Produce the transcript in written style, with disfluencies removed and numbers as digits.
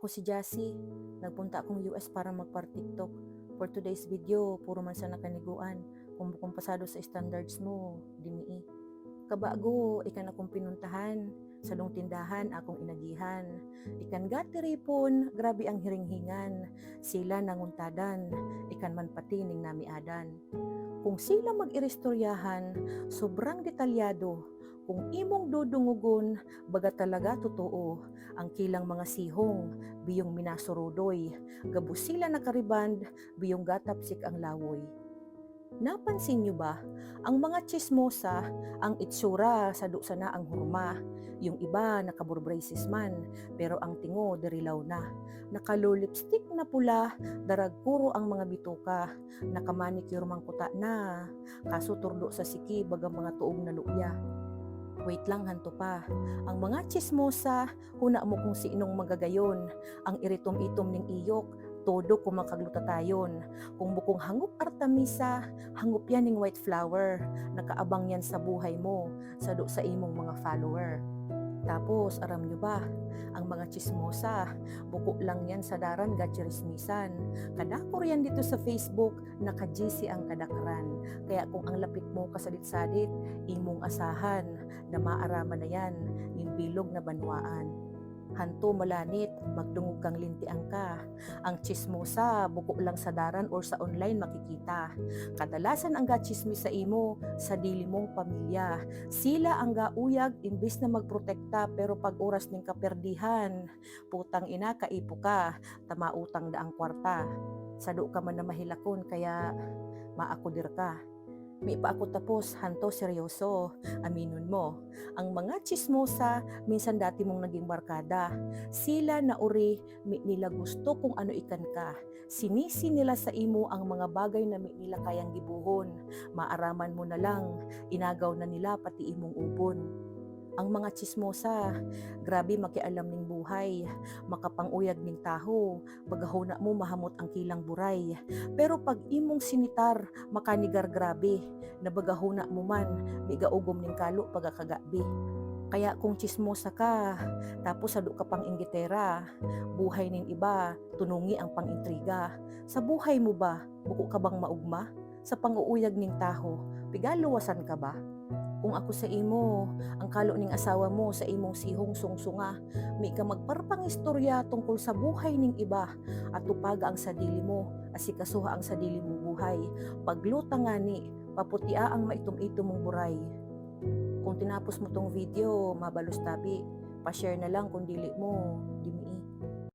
Ako si Jassy. Nagpunta akong US para magpar-TikTok. For today's video, puro man sa nakaniguan. Kung pasado sa standards mo, dimi. Kabago, ikan akong pinuntahan. Sa dong tindahan, akong inagihan. Ikan gatiripon, grabe ang hiringhingan. Sila nanguntadan, ikan man pati ning namiadan. Kung sila mag-irestoryahan, sobrang detalyado. Kung imong dudungugon, baga talaga totoo. Ang kilang mga sihong, biyong minasurudoy. Gabus sila nakariband, biyong gatapsik ang lawoy. Napansin nyo ba, ang mga chismosa, ang itsura sa na ang hurma. Yung iba nakaburbraces man, pero ang tingo derilaw na. Nakalulipstick na pula, daragkuro ang mga bituka. Nakamanicure mang kuta na, kaso turdo sa siki bagang mga tuog na luya. Wait lang, hanto pa. Ang mga chismosa, huna mo kung sinong magagayon. Ang iritom-itom ning iyok, todo kumakaglutatayon. Kung bukong hangup artamisa, hangup yan ning white flower. Nakaabang yan sa buhay mo, sado sa imong mga follower. Tapos, aram nyo ba, ang mga chismosa, buko lang yan sa daran gachirismisan. Kadakor yan dito sa Facebook, naka-GC ang kadakran. Kaya kung ang lapit mo kasadit-sadit, imong asahan, na maaraman na yan, ning bilog na banwaan. Hanto malanit, magdungog kang lintiang ka. Ang chismosa, buko lang sa daran or sa online makikita. Kadalasan ang gachismis sa imo, sa dili mong pamilya. Sila ang gauyag imbis na magprotekta, pero pag oras ning kaperdihan, putang ina kaipo ka, tamautang da ang kwarta. Sado ka man na mahilakon, kaya maakudir ka. May pa ako tapos, hanto seryoso, aminon mo. Ang mga chismosa, minsan dati mong naging barkada. Sila na uri, nila gusto kung ano ikan ka. Sinisi nila sa imo ang mga bagay na nila kayang gibuhon. Maaraman mo na lang, inagaw na nila pati imong ubon. Ang mga chismosa, grabe makialam ning buhay, makapanguyag ning taho, bagahona mo mahamot ang kilang buray. Pero pag imong sinitar, makanigar grabe, na bagahona mo man, migaugom ning kalo pagakagabi. Kaya kung chismosa ka, tapos sado ka pang inggitera, buhay ning iba, tunungi ang pangintriga. Sa buhay mo ba, buko ka bang maugma? Sa panguuyag ning taho, pigaluwasan ka ba? Kung ako sa imo, ang kalo ning asawa mo sa imong sihong sungsunga, may ka magparpang istorya tungkol sa buhay ning iba, at tupaga ang sadili mo, asikasuha ang sadili mong buhay. Pagluta nga ni, paputia ang maitom-itom mong buray. Kung tinapos mo tong video, mabalos tabi, pa-share na lang kung dili mo,